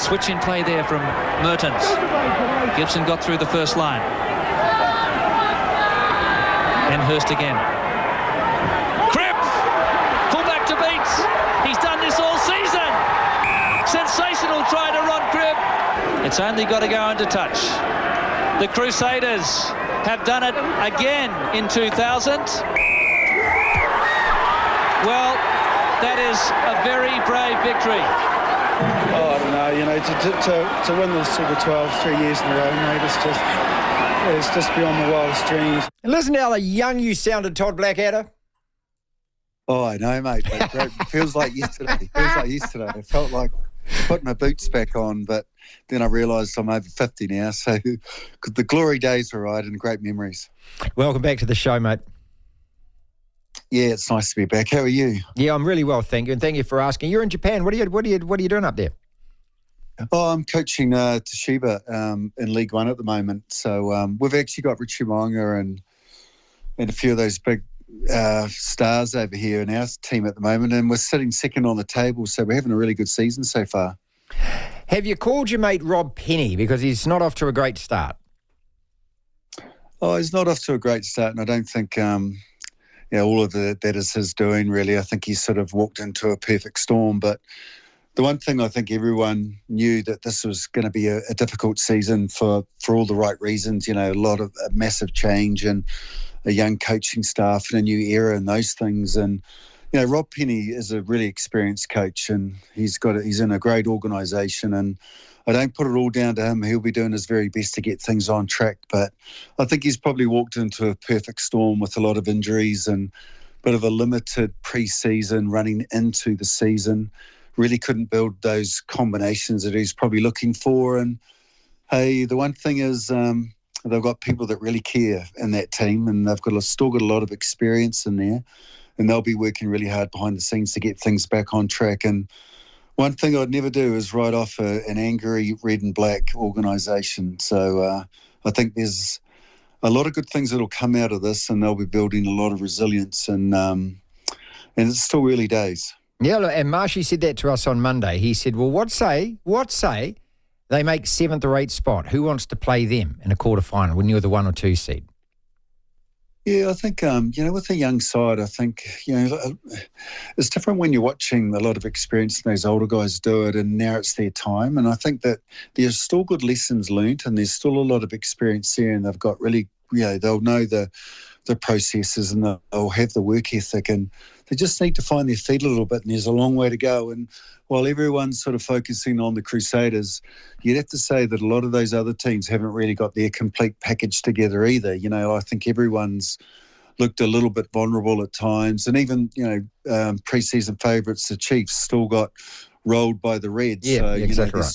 Switch in play there from Mertens. Gibson got through the first line. And Hurst again. Cripps! Fullback to beat. He's done this all season. Sensational try to Rod Cribb. It's only got to go into touch. The Crusaders have done it again in 2000. Well, that is a very brave victory. Oh, I don't know, you know, to win the Super 12 3 years in a row, mate, it's just beyond my wildest dreams. And listen to how young you sounded, Todd Blackadder. Oh, I know, mate. It feels like yesterday. I felt like putting my boots back on, but then I realised I'm over 50 now, so the glory days were right and great memories. Welcome back to the show, mate. Yeah, it's nice to be back. How are you? Yeah, I'm really well, thank you, and thank you for asking. You're in Japan. What are you doing up there? Oh, I'm coaching Toshiba in League One at the moment. So we've actually got Richie Mo'unga and a few of those big stars over here in our team at the moment, and we're sitting second on the table, so we're having a really good season so far. Have you called your mate Rob Penney, because he's not off to a great start? Oh, he's not off to a great start, and I don't think all of that is his doing, really. I think he's sort of walked into a perfect storm, but the one thing I think everyone knew that this was going to be a difficult season for all the right reasons, you know, a massive change and a young coaching staff and a new era and those things. And, you know, Rob Penney is a really experienced coach, and he's in a great organisation, and I don't put it all down to him. He'll be doing his very best to get things on track, but I think he's probably walked into a perfect storm with a lot of injuries and a bit of a limited pre-season running into the season. Really couldn't build those combinations that he's probably looking for. And, hey, the one thing is they've got people that really care in that team, and they've still got a lot of experience in there, and they'll be working really hard behind the scenes to get things back on track. And one thing I'd never do is write off an angry red and black organisation. So I think there's a lot of good things that will come out of this, and they'll be building a lot of resilience, and it's still early days. Yeah, look, and Marshy said that to us on Monday. He said, well, what say they make 7th or 8th spot? Who wants to play them in a quarterfinal when you're the 1 or 2 seed? Yeah, I think, with a young side, I think, it's different when you're watching a lot of experience and those older guys do it, and now it's their time. And I think that there's still good lessons learnt, and there's still a lot of experience there, and they've got really, they'll know the processes, and they'll have the work ethic, and they just need to find their feet a little bit, and there's a long way to go. And while everyone's sort of focusing on the Crusaders, you'd have to say that a lot of those other teams haven't really got their complete package together either. You know, I think everyone's looked a little bit vulnerable at times, and even, pre-season favourites, the Chiefs, still got rolled by the Reds. Yeah, so, exactly there's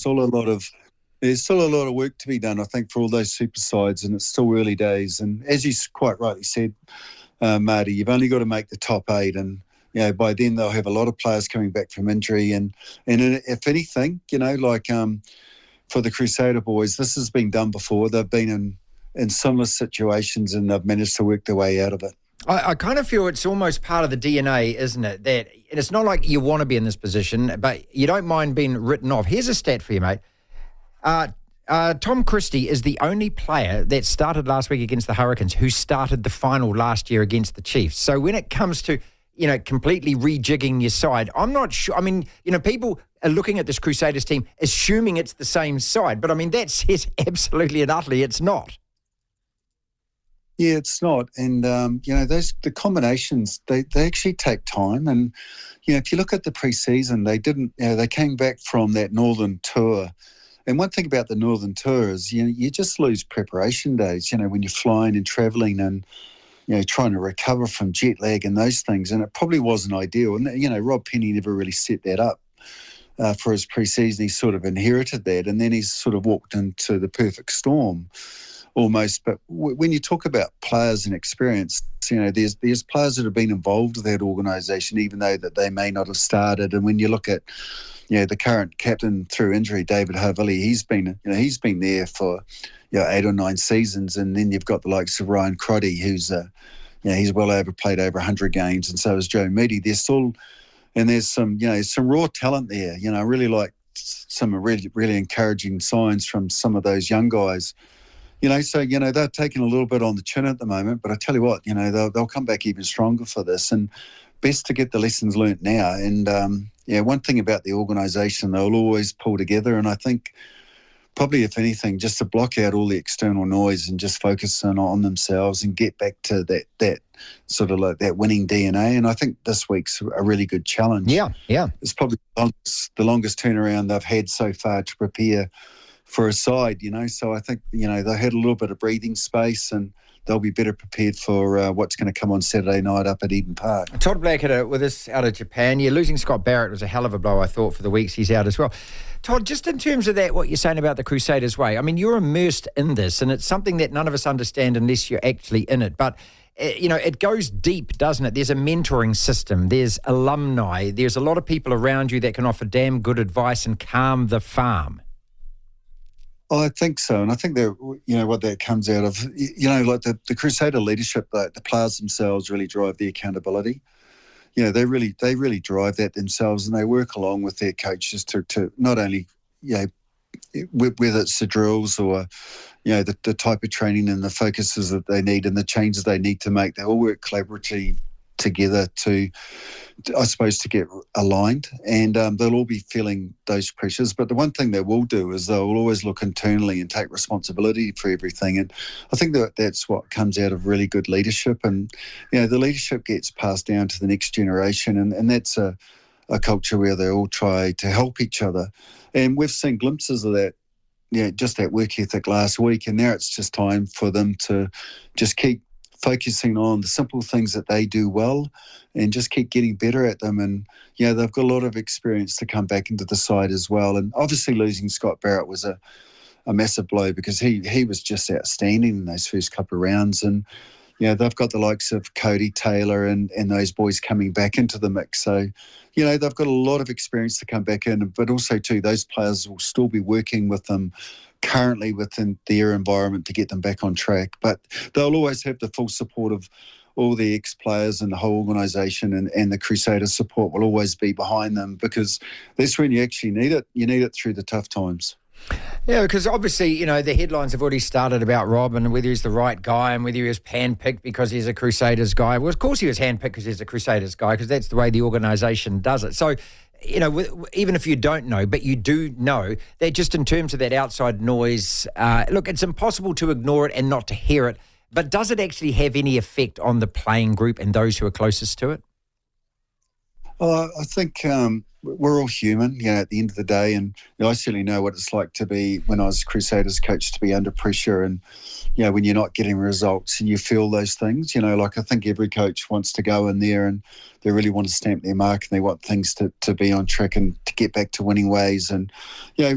still a lot of work to be done, I think, for all those super sides, and it's still early days. And as you quite rightly said, Marty, you've only got to make the top 8, and by then they'll have a lot of players coming back from injury. And if anything, for the Crusader boys, this has been done before. They've been in similar situations, and they've managed to work their way out of it. I kind of feel it's almost part of the DNA, isn't it? And it's not like you want to be in this position, but you don't mind being written off. Here's a stat for you, mate. Tom Christie is the only player that started last week against the Hurricanes who started the final last year against the Chiefs. So when it comes to, completely rejigging your side, I'm not sure. I mean, people are looking at this Crusaders team assuming it's the same side, but I mean, that says absolutely and utterly it's not. Yeah, it's not. And, the combinations, they actually take time. And, if you look at the pre-season, they came back from that Northern Tour. And one thing about the Northern Tour is, you just lose preparation days, when you're flying and travelling and, trying to recover from jet lag and those things. And it probably wasn't ideal. And, Rob Penney never really set that up for his pre-season. He sort of inherited that, and then he's sort of walked into the perfect storm almost. But when you talk about players and experience, there's players that have been involved with that organisation, even though that they may not have started. And when you look at, the current captain through injury, David Havili, he's been there for 8 or 9 seasons, and then you've got the likes of Ryan Crotty, who's he's played over 100 games, and so is Joe Meady. There's some raw talent there. I really like some really, really encouraging signs from some of those young guys. So, they're taking a little bit on the chin at the moment, but I tell you what, they'll come back even stronger for this, and best to get the lessons learnt now. And, one thing about the organisation, they'll always pull together, and I think probably, if anything, just to block out all the external noise and just focus on themselves and get back to that sort of like that winning DNA. And I think this week's a really good challenge. Yeah. It's probably the longest turnaround they've had so far to prepare for a side, So I think, they had a little bit of breathing space, and they'll be better prepared for what's going to come on Saturday night up at Eden Park. Todd Blackadder with us out of Japan. Yeah, losing Scott Barrett was a hell of a blow, I thought, for the weeks he's out as well. Todd, just in terms of that, what you're saying about the Crusaders Way, I mean, you're immersed in this, and it's something that none of us understand unless you're actually in it. But, it goes deep, doesn't it? There's a mentoring system. There's alumni. There's a lot of people around you that can offer damn good advice and calm the farm. I think so, and I think that what that comes out of, like the Crusader leadership, the players themselves really drive the accountability. They really drive that themselves, and they work along with their coaches to not only whether it's the drills or the type of training and the focuses that they need and the changes they need to make. They all work collaboratively together to get aligned, and they'll all be feeling those pressures. But the one thing they will do is they'll always look internally and take responsibility for everything. And I think that's what comes out of really good leadership. And the leadership gets passed down to the next generation, and that's a culture where they all try to help each other. And we've seen glimpses of that, just that work ethic last week. And now it's just time for them to just keep focusing on the simple things that they do well and just keep getting better at them. And, they've got a lot of experience to come back into the side as well. And obviously losing Scott Barrett was a massive blow, because he was just outstanding in those first couple of rounds. And, they've got the likes of Cody Taylor and those boys coming back into the mix. So, they've got a lot of experience to come back in, but also too, those players will still be working with them currently within their environment to get them back on track. But they'll always have the full support of all the ex-players and the whole organisation, and the Crusaders support will always be behind them, because that's when you actually need it. You need it through the tough times. Yeah, because obviously, the headlines have already started about Rob and whether he's the right guy and whether he was handpicked because he's a Crusaders guy. Well, of course he was handpicked because he's a Crusaders guy, because that's the way the organisation does it. So, even if you don't know, but you do know that just in terms of that outside noise, look, it's impossible to ignore it and not to hear it. But does it actually have any effect on the playing group and those who are closest to it? I think we're all human, at the end of the day. And I certainly know what it's like to be, when I was Crusaders coach, to be under pressure and, when you're not getting results and you feel those things, like I think every coach wants to go in there and they really want to stamp their mark and they want things to be on track and to get back to winning ways. And, I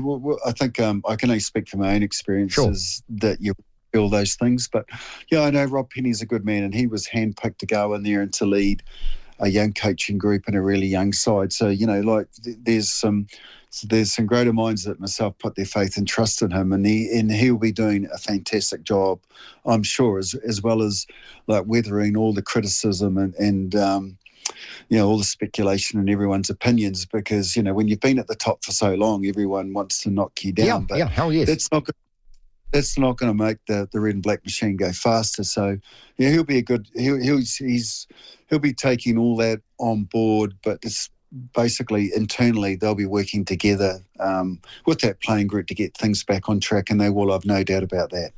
think I can only speak from my own experiences. Sure. That you feel those things. But, I know Rob Penney's a good man, and he was handpicked to go in there and to lead a young coaching group and a really young side. So, there's some greater minds that myself put their faith and trust in him, and he'll be doing a fantastic job, I'm sure, as well as like weathering all the criticism and all the speculation and everyone's opinions, because, when you've been at the top for so long, everyone wants to knock you down. Yeah, hell yes. That's not going to make the red and black machine go faster. So, he'll be he'll be taking all that on board, but it's basically internally they'll be working together with that playing group to get things back on track, and they will, I've no doubt about that.